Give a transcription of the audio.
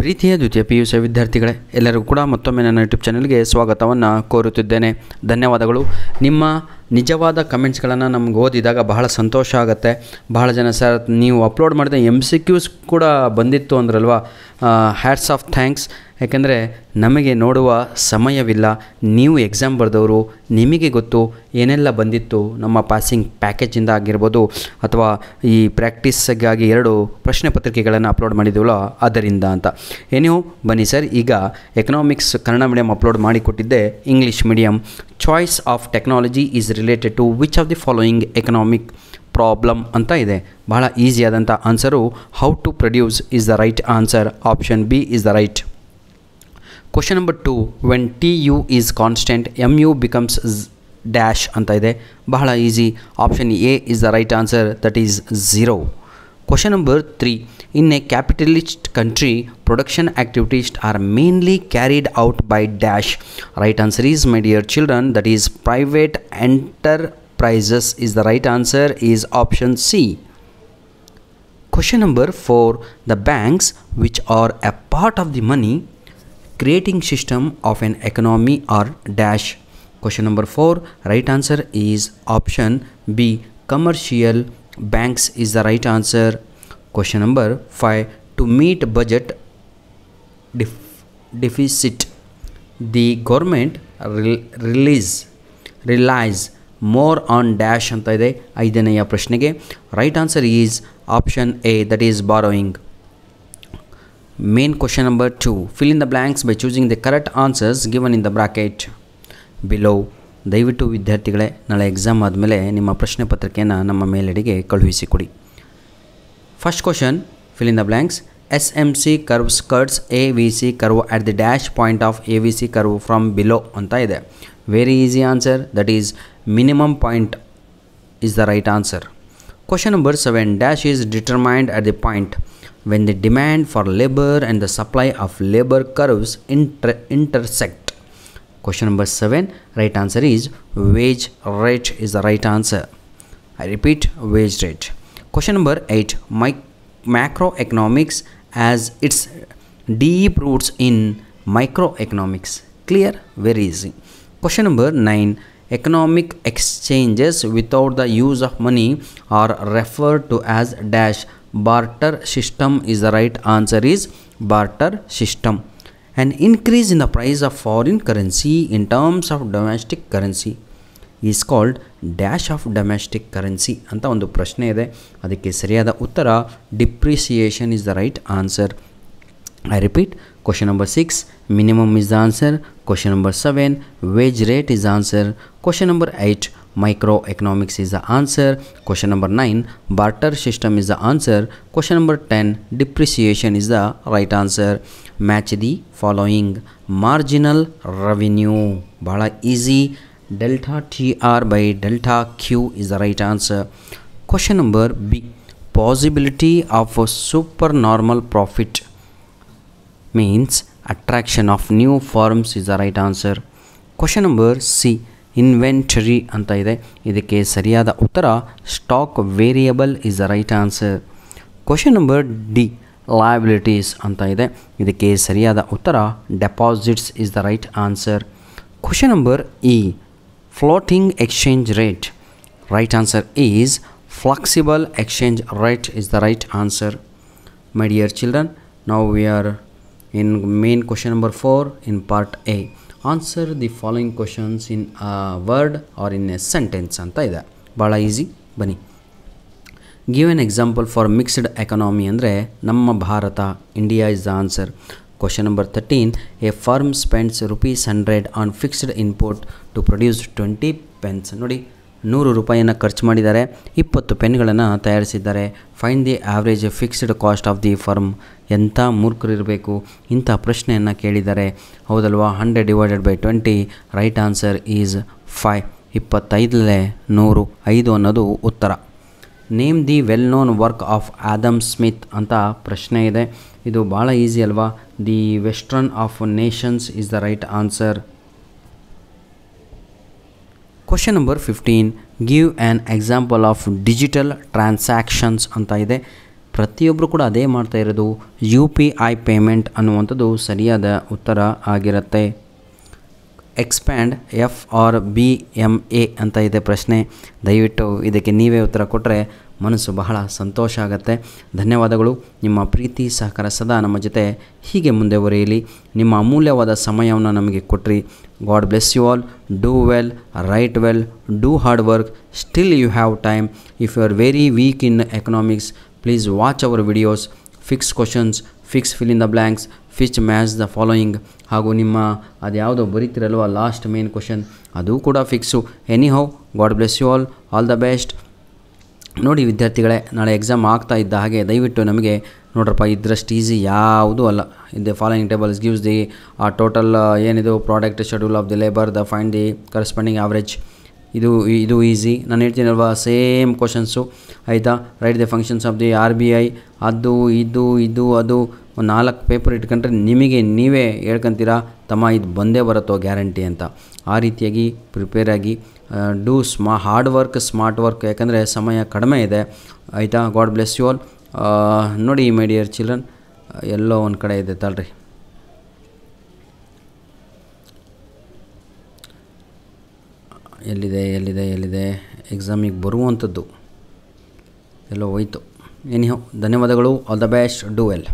ಪ್ರೀತಿಯ ದ್ವಿತೀಯ PUC ವಿದ್ಯಾರ್ಥಿಗಳೇ, ಎಲ್ಲರಿಗೂ ಕೂಡ ಮತ್ತೊಮ್ಮೆ ನನ್ನ ಯೂಟ್ಯೂಬ್ ಚಾನಲ್ಗೆ ಸ್ವಾಗತವನ್ನು ಕೋರುತ್ತಿದ್ದೇನೆ. ಧನ್ಯವಾದಗಳು. ನಿಮ್ಮ ನಿಜವಾದ ಕಮೆಂಟ್ಸ್ಗಳನ್ನು ನಮ್ಗೆ ಓದಿದಾಗ ಬಹಳ ಸಂತೋಷ ಆಗುತ್ತೆ. ಬಹಳ ಜನ ಸರ್ ನೀವು ಅಪ್ಲೋಡ್ ಮಾಡಿದ MCQs ಕೂಡ ಬಂದಿತ್ತು ಅಂದ್ರಲ್ವ, ಹ್ಯಾಟ್ಸ್ ಆಫ್ ಥ್ಯಾಂಕ್ಸ್. ಯಾಕೆಂದರೆ ನಮಗೆ ನೋಡುವ ಸಮಯವಿಲ್ಲ. ನೀವು ಎಕ್ಸಾಮ್ ಬರೆದವರು, ನಿಮಗೆ ಗೊತ್ತು ಏನೆಲ್ಲ ಬಂದಿತ್ತು. ನಮ್ಮ ಪಾಸಿಂಗ್ ಪ್ಯಾಕೇಜಿಂದ ಆಗಿರ್ಬೋದು ಅಥವಾ ಈ ಪ್ರಾಕ್ಟೀಸ್ಗಾಗಿ 2 ಪ್ರಶ್ನೆ ಪತ್ರಿಕೆಗಳನ್ನು ಅಪ್ಲೋಡ್ ಮಾಡಿದ್ದೀವಲ್ಲ ಅದರಿಂದ ಅಂತ. ಏನಿವು ಬನ್ನಿ ಸರ್, ಈಗ ಎಕನಾಮಿಕ್ಸ್ ಕನ್ನಡ ಮೀಡಿಯಮ್ ಅಪ್ಲೋಡ್ ಮಾಡಿಕೊಟ್ಟಿದ್ದೆ, English medium. Choice of technology is related to which of the following economic problem ಅಂತ ಇದೆ. ಬಹಳ ಈಸಿಯಾದಂಥ answer how to produce is the right answer. Option B is the right. Question number 2, when TU is constant MU becomes dash ಅಂತ ಇದೆ. ಬಹಳ easy. Option A is the right answer, that is 0. Question number 3, in a capitalist country production activities are mainly carried out by dash. Right answer is, my dear children, that is private enterprises is the right answer is option C. Question number 4, the banks which are a part of the money creating system of an economy are dash. Question number 4, right answer is option B, commercial banks is the right answer. Question number 5, to meet budget deficit the government relies more on dash ಅಂತ ಇದೆ. 5ನೆಯ ಪ್ರಶ್ನೆಗೆ right answer is option A, that is borrowing. Main question number 2, fill in the blanks by choosing the correct answers given in the bracket below. ದಯವಿಟ್ಟು ವಿದ್ಯಾರ್ಥಿಗಳೇ, ನಾಳೆ exam ಆದಮೇಲೆ ನಿಮ್ಮ ಪ್ರಶ್ನೆ ಪತ್ರಿಕೆಯನ್ನು ನಮ್ಮ ಮೇಲೆಡೆಗೆ ಕಳುಹಿಸಿಕೊಡಿ. First question, fill in the blanks. SMC curve skirts AVC curve at the dash point of AVC curve from below ಅಂತ ಇದೆ. Very easy answer, that is minimum point is the right answer. Question number 7, dash is determined at the point when the demand for labor and the supply of labor curves intersect. Question number 7, right answer is wage rate is the right answer. I repeat, wage rate. Question number 8, macroeconomics as its deep roots in microeconomics. Clear? Very easy. Question number 9, economic exchanges without the use of money are referred to as dash. Barter system is the right answer is barter system. An increase in the price of foreign currency in terms of domestic currency is called dash of domestic currency ಅಂತ ಒಂದು ಪ್ರಶ್ನೆ ಇದೆ. ಅದಕ್ಕೆ ಸರಿಯಾದ ಉತ್ತರ depreciation is the right answer. I repeat, question number 6, minimum is the answer. Question number 7, wage rate is the answer. Question number 8, microeconomics is the answer. Question number 9, barter system is the answer. Question number 10, depreciation is the right answer. Match the following. Marginal revenue, bada easy. Delta TR by delta Q is the right answer. Question number B, possibility of a supernormal profit means attraction of new firms is the right answer. Question number C, inventory ಅಂತ ಇದೆ. ಇದಕ್ಕೆ ಸರಿಯಾದ ಉತ್ತರ stock variable is the right answer. Question number D, liabilities ಅಂತ ಇದೆ. ಇದಕ್ಕೆ ಸರಿಯಾದ ಉತ್ತರ deposits is the right answer. Question number E, floating exchange rate. Right answer is flexible exchange rate is the right answer. My dear children, now we are in main question number 4 in part A. Answer the following questions in a word or in a sentence ಅಂತ ಇದೆ. ಭಾಳ easy. ಬನ್ನಿ, give an example for mixed economy ಅಂದರೆ ನಮ್ಮ Bharat, India is the answer. Question number 13, a firm spends ₹100 on fixed input to produce 20 pens. ನೋಡಿ, 100 ರೂಪಾಯಿಯನ್ನು ಖರ್ಚು ಮಾಡಿದ್ದಾರೆ, 20 ಪೆನ್ಗಳನ್ನು ತಯಾರಿಸಿದ್ದಾರೆ. Find the average fixed cost of the firm. ಎಂಥ ಮೂರ್ಖರಿರಬೇಕು, ಇಂಥ ಪ್ರಶ್ನೆಯನ್ನು ಕೇಳಿದ್ದಾರೆ, ಹೌದಲ್ವಾ? 100 divided by 20, right answer is 5. 25 100, 5 ಅನ್ನೋದು ಉತ್ತರ. Name the well non work of Adam Smith ಅಂತ ಪ್ರಶ್ನೆ ಇದೆ. ಇದು ಭಾಳ ಈಸಿ ಅಲ್ವಾ? The western of Nations is the right answer. Question number 15, give an example of digital transactions ಅಂತ ಇದೆ. ಪ್ರತಿಯೊಬ್ಬರು ಕೂಡ ಅದೇ ಮಾಡ್ತಾ ಇರೋದು. UPI ಪೇಮೆಂಟ್ ಅನ್ನುವಂಥದ್ದು ಸರಿಯಾದ ಉತ್ತರ ಆಗಿರುತ್ತೆ. ಎಕ್ಸ್ಪ್ಯಾಂಡ್ FRBMA ಅಂತ ಇದೆ ಪ್ರಶ್ನೆ. ದಯವಿಟ್ಟು ಇದಕ್ಕೆ ನೀವೇ ಉತ್ತರ ಕೊಟ್ಟರೆ ಮನಸ್ಸು ಬಹಳ ಸಂತೋಷ ಆಗುತ್ತೆ. ಧನ್ಯವಾದಗಳು. ನಿಮ್ಮ ಪ್ರೀತಿ ಸಹಕಾರ ಸದಾ ನಮ್ಮ ಜೊತೆ ಹೀಗೆ ಮುಂದುವರಿಯಲಿ. ನಿಮ್ಮ ಅಮೂಲ್ಯವಾದ ಸಮಯವನ್ನು ನಮಗೆ ಕೊಟ್ರಿ. God bless you all. Do well, write well, do hard work. Still you have time. If you are very weak in economics, please watch our videos. Fix questions, fix fill in the blanks, fix match the following. ಹಾಗೂ ನಿಮ್ಮ ಅದು ಯಾವುದೋ ಬರೀತಿರಲ್ವ last main question, ಅದು ಕೂಡ fix. Anyhow, God bless you all the best. ನೋಡಿ ವಿದ್ಯಾರ್ಥಿಗಳೇ, ನಾಳೆ exam ಆಗ್ತಾ ಇದ್ದ ಹಾಗೆ ದಯವಿಟ್ಟು ನಮಗೆ ನೋಡ್ರಪ್ಪ ಇದರಷ್ಟು ಈಸಿ ಯಾವುದೂ ಅಲ್ಲ. The following tables gives the total ಏನಿದು product schedule of the labour, the find the corresponding average. ಇದು ಈಸಿ. ನಾನು ಹೇಳ್ತೀನಲ್ವ ಸೇಮ್ ಕ್ವಶನ್ಸು, ಆಯಿತಾ. Right the functions of the RBI. ಅದು ಅದು 4 ಪೇಪರ್ ಇಟ್ಕೊಂಡ್ರೆ ನಿಮಗೆ ನೀವೇ ಹೇಳ್ಕೊತೀರಾ ತಮ್ಮ ಇದು ಬಂದೇ ಬರುತ್ತೋ ಗ್ಯಾರಂಟಿ ಅಂತ. ಆ ರೀತಿಯಾಗಿ ಪ್ರಿಪೇರ್ ಆಗಿ do hard work, smart work. ಯಾಕಂದರೆ ಸಮಯ ಕಡಿಮೆ ಇದೆ, ಆಯಿತಾ. God bless you all. ನೋಡಿ ಮೈ ಡಿಯರ್ ಚಿಲ್ಡ್ರನ್, ಎಲ್ಲೋ ಒಂದು ಕಡೆ ಇದೆ ತಳ್ರಿ. ಎಲ್ಲಿದೆ ಎಕ್ಸಾಮಿಗೆ ಬರುವಂಥದ್ದು ಎಲ್ಲೋ ಹೋಯ್ತು. ಎನಿಹೌ, ಧನ್ಯವಾದಗಳು. All the best. Do well.